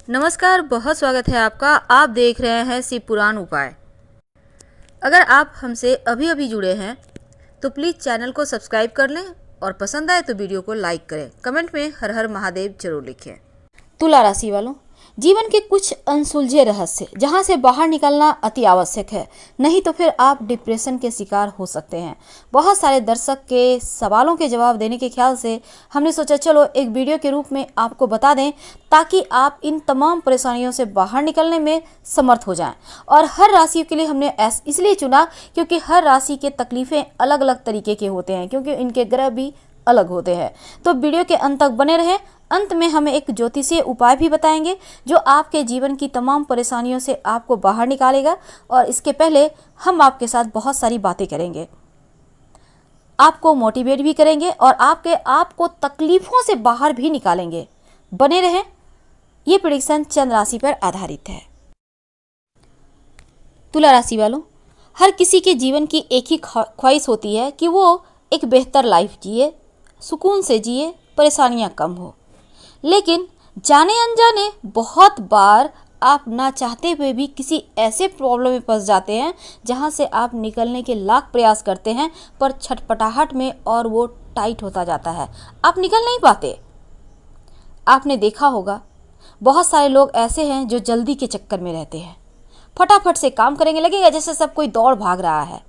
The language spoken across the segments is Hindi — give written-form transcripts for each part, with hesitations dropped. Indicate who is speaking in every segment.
Speaker 1: नमस्कार, बहुत स्वागत है आपका। आप देख रहे हैं शिव पुराण उपाय। अगर आप हमसे अभी अभी जुड़े हैं तो प्लीज़ चैनल को सब्सक्राइब कर लें और पसंद आए तो वीडियो को लाइक करें। कमेंट में हर हर महादेव जरूर लिखें।
Speaker 2: तुला राशि वालों, जीवन के कुछ अनसुलझे रहस्य जहां से बाहर निकलना अति आवश्यक है, नहीं तो फिर आप डिप्रेशन के शिकार हो सकते हैं। बहुत सारे दर्शक के सवालों के जवाब देने के ख्याल से हमने सोचा चलो एक वीडियो के रूप में आपको बता दें, ताकि आप इन तमाम परेशानियों से बाहर निकलने में समर्थ हो जाएं। और हर राशि के लिए हमने इसलिए चुना क्योंकि हर राशि के तकलीफें अलग अलग तरीके के होते हैं, क्योंकि इनके ग्रह भी अलग होते हैं। तो वीडियो के अंत तक बने रहें। अंत में हमें एक ज्योतिषीय उपाय भी बताएंगे जो आपके जीवन की तमाम परेशानियों से आपको बाहर निकालेगा। और इसके पहले हम आपके साथ बहुत सारी बातें करेंगे, आपको मोटिवेट भी करेंगे और आपको तकलीफों से बाहर भी निकालेंगे। बने रहें। ये प्रेडिक्शन चंद्र राशि पर आधारित है। तुला राशि वालों, हर किसी के जीवन की एक ही ख्वाहिश होती है कि वो एक बेहतर लाइफ जिए, सुकून से जिए, परेशानियां कम हो। लेकिन जाने अनजाने बहुत बार आप ना चाहते हुए भी किसी ऐसे प्रॉब्लम में फंस जाते हैं जहां से आप निकलने के लाख प्रयास करते हैं, पर छटपटाहट में और वो टाइट होता जाता है, आप निकल नहीं पाते। आपने देखा होगा बहुत सारे लोग ऐसे हैं जो जल्दी के चक्कर में रहते हैं, फटाफट से काम करेंगे, लगेगा जैसे सब कोई दौड़ भाग रहा है।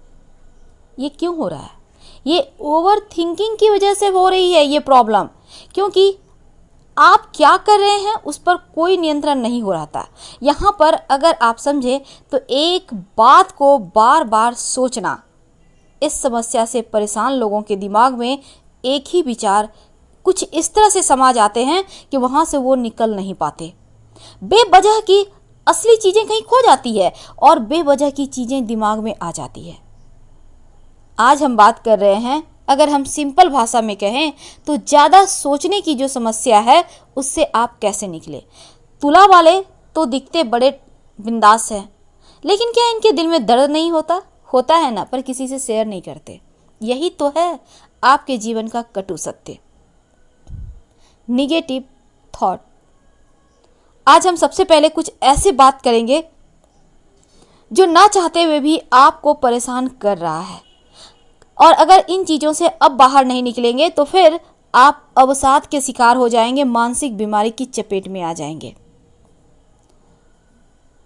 Speaker 2: ये क्यों हो रहा है? ये ओवर थिंकिंग की वजह से हो रही है ये प्रॉब्लम, क्योंकि आप क्या कर रहे हैं उस पर कोई नियंत्रण नहीं हो रहा था। यहाँ पर अगर आप समझें तो एक बात को बार बार सोचना, इस समस्या से परेशान लोगों के दिमाग में एक ही विचार कुछ इस तरह से समा जाते हैं कि वहाँ से वो निकल नहीं पाते। बेवजह की असली चीज़ें कहीं खो जाती है और बेवजह की चीज़ें दिमाग में आ जाती है। आज हम बात कर रहे हैं, अगर हम सिंपल भाषा में कहें तो ज़्यादा सोचने की जो समस्या है उससे आप कैसे निकले। तुला वाले तो दिखते बड़े बिंदास हैं, लेकिन क्या इनके दिल में दर्द नहीं होता? होता है ना, पर किसी से शेयर नहीं करते। यही तो है आपके जीवन का कटु सत्य, निगेटिव थॉट। आज हम सबसे पहले कुछ ऐसे बात करेंगे जो ना चाहते हुए भी आपको परेशान कर रहा है, और अगर इन चीज़ों से अब बाहर नहीं निकलेंगे तो फिर आप अवसाद के शिकार हो जाएंगे, मानसिक बीमारी की चपेट में आ जाएंगे।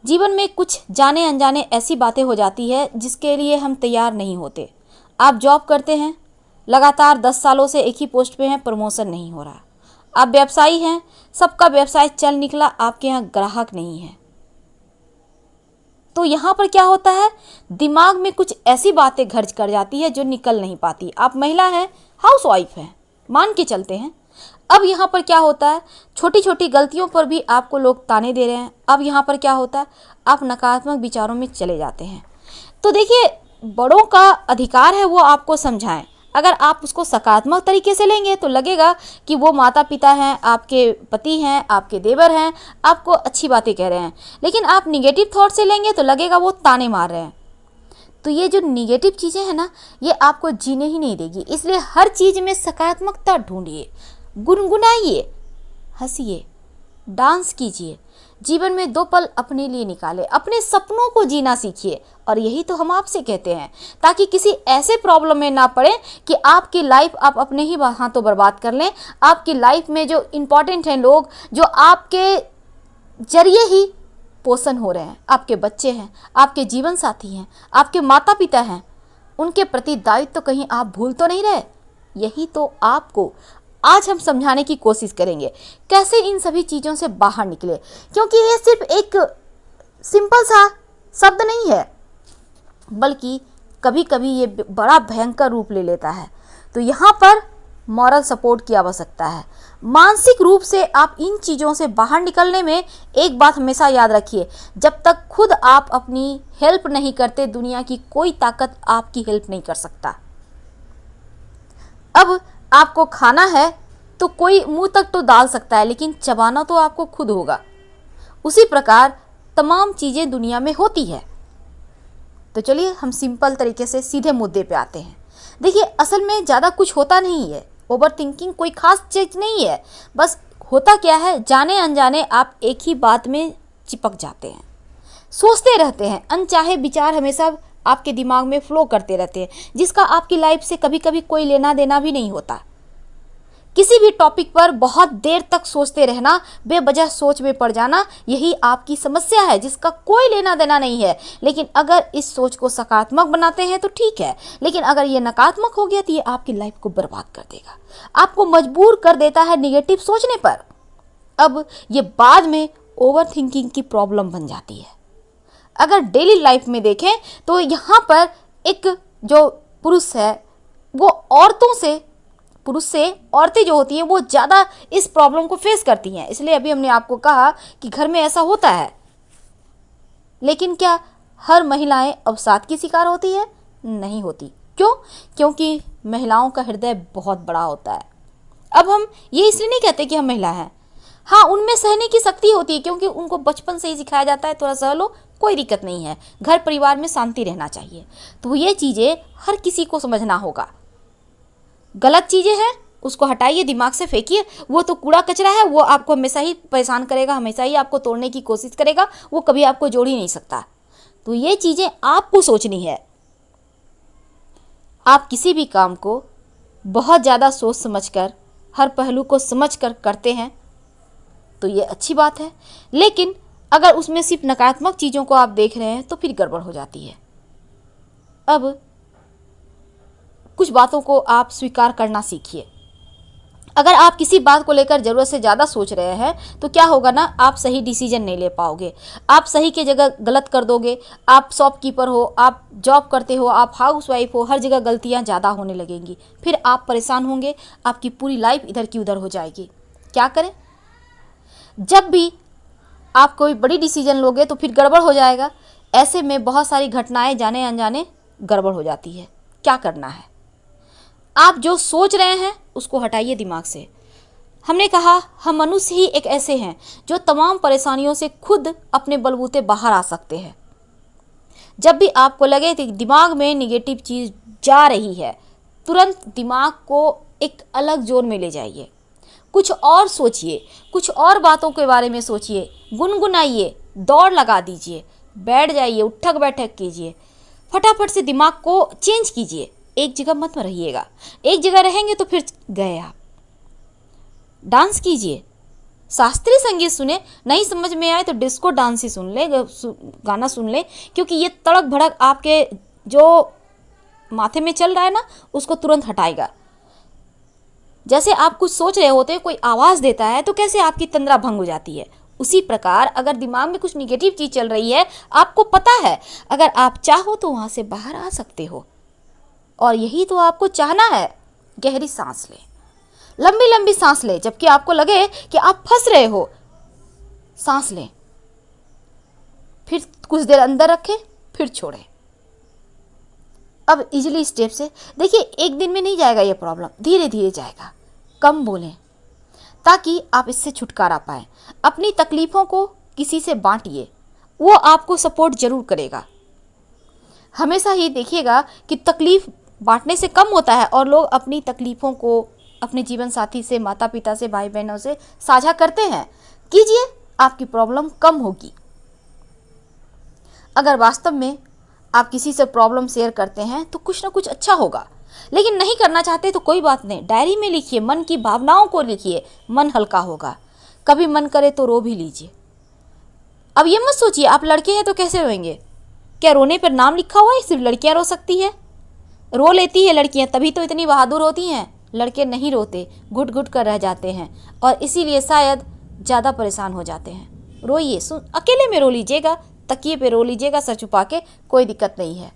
Speaker 2: जीवन में कुछ जाने अनजाने ऐसी बातें हो जाती है जिसके लिए हम तैयार नहीं होते। आप जॉब करते हैं, लगातार 10 सालों से एक ही पोस्ट पे हैं, प्रमोशन नहीं हो रहा। आप व्यवसायी हैं, सबका व्यवसाय चल निकला, आपके यहाँ ग्राहक नहीं है। तो यहाँ पर क्या होता है, दिमाग में कुछ ऐसी बातें घर कर जाती है जो निकल नहीं पाती। आप महिला हैं, हाउस वाइफ हैं, मान के चलते हैं। अब यहाँ पर क्या होता है, छोटी छोटी गलतियों पर भी आपको लोग ताने दे रहे हैं। अब यहाँ पर क्या होता है, आप नकारात्मक विचारों में चले जाते हैं। तो देखिए, बड़ों का अधिकार है वो आपको समझाएं। अगर आप उसको सकारात्मक तरीके से लेंगे तो लगेगा कि वो माता पिता हैं, आपके पति हैं, आपके देवर हैं, आपको अच्छी बातें कह रहे हैं। लेकिन आप निगेटिव थॉट से लेंगे तो लगेगा वो ताने मार रहे हैं। तो ये जो निगेटिव चीज़ें हैं ना, ये आपको जीने ही नहीं देगी। इसलिए हर चीज़ में सकारात्मकता ढूंढिए, गुनगुनाइए, हंसिए, डांस कीजिए। जीवन में 2 पल अपने लिए निकाले, अपने सपनों को जीना सीखिए। और यही तो हम आपसे कहते हैं, ताकि किसी ऐसे प्रॉब्लम में ना पड़े कि आपकी लाइफ आप अपने ही हाथों बर्बाद कर लें। आपकी लाइफ में जो इम्पोर्टेंट हैं लोग, जो आपके जरिए ही पोषण हो रहे हैं, आपके बच्चे हैं, आपके जीवन साथी हैं, आपके माता पिता हैं, उनके प्रति दायित्व तो कहीं आप भूल तो नहीं रहे। यही तो आपको आज हम समझाने की कोशिश करेंगे, कैसे इन सभी चीज़ों से बाहर निकले। क्योंकि ये सिर्फ एक सिंपल सा शब्द नहीं है, बल्कि कभी कभी ये बड़ा भयंकर रूप ले लेता है। तो यहाँ पर मॉरल सपोर्ट की आवश्यकता है। मानसिक रूप से आप इन चीज़ों से बाहर निकलने में एक बात हमेशा याद रखिए, जब तक खुद आप अपनी हेल्प नहीं करते, दुनिया की कोई ताकत आपकी हेल्प नहीं कर सकता। अब आपको खाना है तो कोई मुंह तक तो डाल सकता है, लेकिन चबाना तो आपको खुद होगा। उसी प्रकार तमाम चीज़ें दुनिया में होती है। तो चलिए हम सिंपल तरीके से सीधे मुद्दे पे आते हैं। देखिए, असल में ज़्यादा कुछ होता नहीं है। ओवर थिंकिंग कोई खास चीज़ नहीं है, बस होता क्या है, जाने अनजाने आप एक ही बात में चिपक जाते हैं, सोचते रहते हैं, अनचाहे विचार हमेशा आपके दिमाग में फ्लो करते रहते हैं, जिसका आपकी लाइफ से कभी कभी कोई लेना देना भी नहीं होता। किसी भी टॉपिक पर बहुत देर तक सोचते रहना, बेवजह सोच में पड़ जाना, यही आपकी समस्या है जिसका कोई लेना देना नहीं है। लेकिन अगर इस सोच को सकारात्मक बनाते हैं तो ठीक है, लेकिन अगर ये नकारात्मक हो गया तो ये आपकी लाइफ को बर्बाद कर देगा, आपको मजबूर कर देता है निगेटिव सोचने पर। अब ये बाद में ओवर थिंकिंग की प्रॉब्लम बन जाती है। अगर डेली लाइफ में देखें तो यहाँ पर एक जो पुरुष है वो पुरुष से औरतें जो होती हैं वो ज़्यादा इस प्रॉब्लम को फेस करती हैं। इसलिए अभी हमने आपको कहा कि घर में ऐसा होता है। लेकिन क्या हर महिलाएं अवसाद की शिकार होती है? नहीं होती। क्यों? क्योंकि महिलाओं का हृदय बहुत बड़ा होता है। अब हम ये इसलिए नहीं कहते कि हम महिला हैं, हाँ उनमें सहने की शक्ति होती है, क्योंकि उनको बचपन से ही सिखाया जाता है थोड़ा सह लो, कोई दिक्कत नहीं है, घर परिवार में शांति रहना चाहिए। तो ये चीज़ें हर किसी को समझना होगा। गलत चीज़ें हैं उसको हटाइए, दिमाग से फेंकिए, वो तो कूड़ा कचरा है, वो आपको हमेशा ही परेशान करेगा, हमेशा ही आपको तोड़ने की कोशिश करेगा, वो कभी आपको जोड़ ही नहीं सकता। तो ये चीज़ें आपको सोचनी है। आप किसी भी काम को बहुत ज़्यादा सोच समझकर, हर पहलू को समझकर करते हैं तो ये अच्छी बात है, लेकिन अगर उसमें सिर्फ नकारात्मक चीज़ों को आप देख रहे हैं तो फिर गड़बड़ हो जाती है। अब कुछ बातों को आप स्वीकार करना सीखिए। अगर आप किसी बात को लेकर ज़रूरत से ज़्यादा सोच रहे हैं तो क्या होगा ना, आप सही डिसीजन नहीं ले पाओगे, आप सही के जगह गलत कर दोगे। आप शॉपकीपर हो, आप जॉब करते हो, आप हाउसवाइफ हो, हर जगह गलतियां ज़्यादा होने लगेंगी, फिर आप परेशान होंगे, आपकी पूरी लाइफ इधर की उधर हो जाएगी। क्या करें? जब भी आप कोई बड़ी डिसीजन लोगे तो फिर गड़बड़ हो जाएगा। ऐसे में बहुत सारी घटनाएं जाने अनजाने गड़बड़ हो जाती है। क्या करना है? आप जो सोच रहे हैं उसको हटाइए दिमाग से। हमने कहा हम मनुष्य ही एक ऐसे हैं जो तमाम परेशानियों से खुद अपने बलबूते बाहर आ सकते हैं। जब भी आपको लगे कि दिमाग में निगेटिव चीज़ जा रही है, तुरंत दिमाग को एक अलग जोन में ले जाइए, कुछ और सोचिए, कुछ और बातों के बारे में सोचिए, गुनगुनाइए, दौड़ लगा दीजिए, बैठ जाइए, उठक बैठक कीजिए, फटाफट से दिमाग को चेंज कीजिए। एक जगह मत रहिएगा, एक जगह रहेंगे तो फिर गए आप। डांस कीजिए, शास्त्रीय संगीत सुने, नहीं समझ में आए तो डिस्को डांस ही सुन ले, गाना सुन ले, क्योंकि ये तड़क भड़क आपके जो माथे में चल रहा है ना उसको तुरंत हटाएगा। जैसे आप कुछ सोच रहे होते हैं, कोई आवाज़ देता है तो कैसे आपकी तंद्रा भंग हो जाती है, उसी प्रकार अगर दिमाग में कुछ निगेटिव चीज़ चल रही है, आपको पता है, अगर आप चाहो तो वहाँ से बाहर आ सकते हो। और यही तो आपको चाहना है। गहरी सांस लें, लंबी लंबी सांस लें, जबकि आपको लगे कि आप फंस रहे हो, सांस लें, फिर कुछ देर अंदर रखें, फिर छोड़ें। अब इजीली स्टेप से देखिए, एक दिन में नहीं जाएगा ये प्रॉब्लम, धीरे धीरे जाएगा। कम बोलें ताकि आप इससे छुटकारा पाएं। अपनी तकलीफ़ों को किसी से बांटिए, वो आपको सपोर्ट जरूर करेगा। हमेशा ही देखिएगा कि तकलीफ़ बांटने से कम होता है और लोग अपनी तकलीफ़ों को अपने जीवन साथी से, माता पिता से, भाई बहनों से साझा करते हैं। कीजिए, आपकी प्रॉब्लम कम होगी। अगर वास्तव में आप किसी से प्रॉब्लम शेयर करते हैं तो कुछ ना कुछ अच्छा होगा, लेकिन नहीं करना चाहते तो कोई बात नहीं, डायरी में लिखिए, मन की भावनाओं को लिखिए, मन हल्का होगा। कभी मन करे तो रो भी लीजिए। अब ये मत सोचिए आप लड़के हैं तो कैसे रोएंगे, क्या रोने पर नाम लिखा हुआ है सिर्फ लड़कियां रो सकती है? रो लेती है लड़कियां, तभी तो इतनी बहादुर होती हैं। लड़के नहीं रोते, घुट घुट कर रह जाते हैं और इसीलिए शायद ज़्यादा परेशान हो जाते हैं। रोइए, अकेले में रो लीजिएगा, तकिए पे रो लीजिएगा सर छुपा के, कोई दिक्कत नहीं है।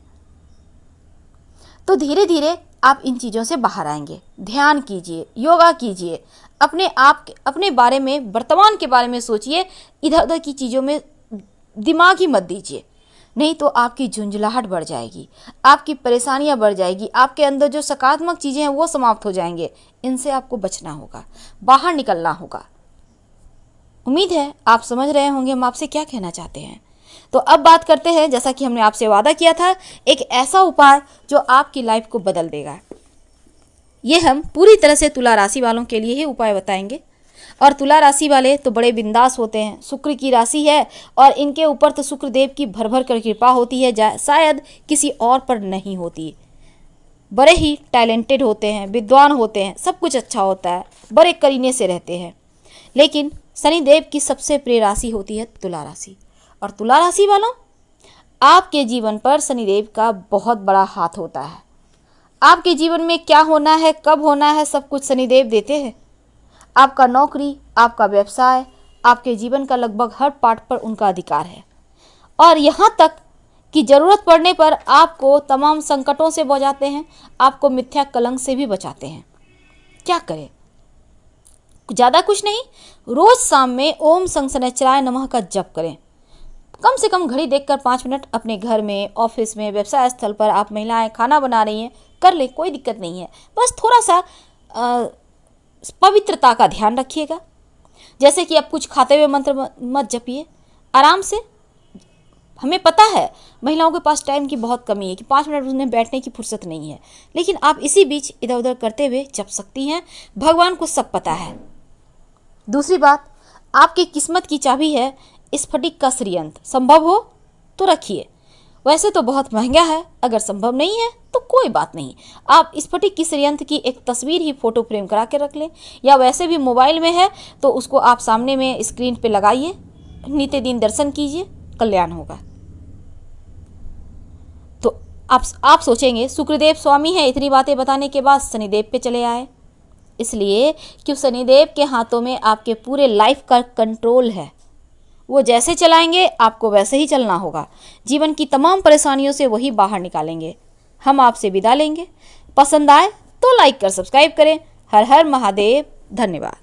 Speaker 2: तो धीरे धीरे आप इन चीज़ों से बाहर आएंगे। ध्यान कीजिए, योगा कीजिए, अपने बारे में, वर्तमान के बारे में सोचिए, इधर उधर की चीज़ों में दिमाग ही मत दीजिए, नहीं तो आपकी झुंझलाहट बढ़ जाएगी, आपकी परेशानियां बढ़ जाएगी, आपके अंदर जो सकारात्मक चीज़ें हैं वो समाप्त हो जाएंगे। इनसे आपको बचना होगा, बाहर निकलना होगा। उम्मीद है आप समझ रहे होंगे हम आपसे क्या कहना चाहते हैं। तो अब बात करते हैं, जैसा कि हमने आपसे वादा किया था, एक ऐसा उपाय जो आपकी लाइफ को बदल देगा। ये हम पूरी तरह से तुला राशि वालों के लिए ही उपाय बताएंगे। और तुला राशि वाले तो बड़े बिंदास होते हैं। शुक्र की राशि है और इनके ऊपर तो शुक्रदेव की भर भर कर कृपा होती है, शायद किसी और पर नहीं होती। बड़े ही टैलेंटेड होते हैं, विद्वान होते हैं, सब कुछ अच्छा होता है, बड़े करीने से रहते हैं। लेकिन शनिदेव की सबसे प्रिय राशि होती है तुला राशि। और तुला राशि वालों, आपके जीवन पर शनिदेव का बहुत बड़ा हाथ होता है। आपके जीवन में क्या होना है, कब होना है, सब कुछ शनिदेव देते हैं। आपका नौकरी, आपका व्यवसाय, आपके जीवन का लगभग हर पार्ट पर उनका अधिकार है। और यहाँ तक कि जरूरत पड़ने पर आपको तमाम संकटों से बचाते हैं, आपको मिथ्या कलंक से भी बचाते हैं। क्या करें, ज़्यादा कुछ नहीं, रोज शाम में ओम शनिश्चराय नमः का जप करें। कम से कम घड़ी देखकर 5 मिनट अपने घर में, ऑफिस में, व्यवसाय स्थल पर आप महिलाएं खाना बना रही हैं, कर ले, कोई दिक्कत नहीं है। बस थोड़ा सा पवित्रता का ध्यान रखिएगा। जैसे कि आप कुछ खाते हुए मंत्र मत जपिए, आराम से। हमें पता है महिलाओं के पास टाइम की बहुत कमी है कि 5 मिनट उन्हें बैठने की फुर्सत नहीं है, लेकिन आप इसी बीच इधर उधर करते हुए जप सकती हैं। भगवान को सब पता है। दूसरी बात, आपकी किस्मत की चाबी है स्फटिक का श्रीयंत्र। संभव हो तो रखिए, वैसे तो बहुत महंगा है, अगर संभव नहीं है तो कोई बात नहीं, आप स्फटिक की श्रीयंत्र की एक तस्वीर ही फोटो फ्रेम करा के रख लें, या वैसे भी मोबाइल में है तो उसको आप सामने में स्क्रीन पे लगाइए, नित्य दिन दर्शन कीजिए, कल्याण होगा। तो आप सोचेंगे शुक्रदेव स्वामी है, इतनी बातें बताने के बाद शनिदेव पे चले आए। इसलिए कि शनिदेव के हाथों में आपके पूरे लाइफ का कंट्रोल है। वो जैसे चलाएंगे आपको वैसे ही चलना होगा। जीवन की तमाम परेशानियों से वही बाहर निकालेंगे। हम आपसे विदा लेंगे। पसंद आए तो लाइक कर सब्सक्राइब करें। हर हर महादेव। धन्यवाद।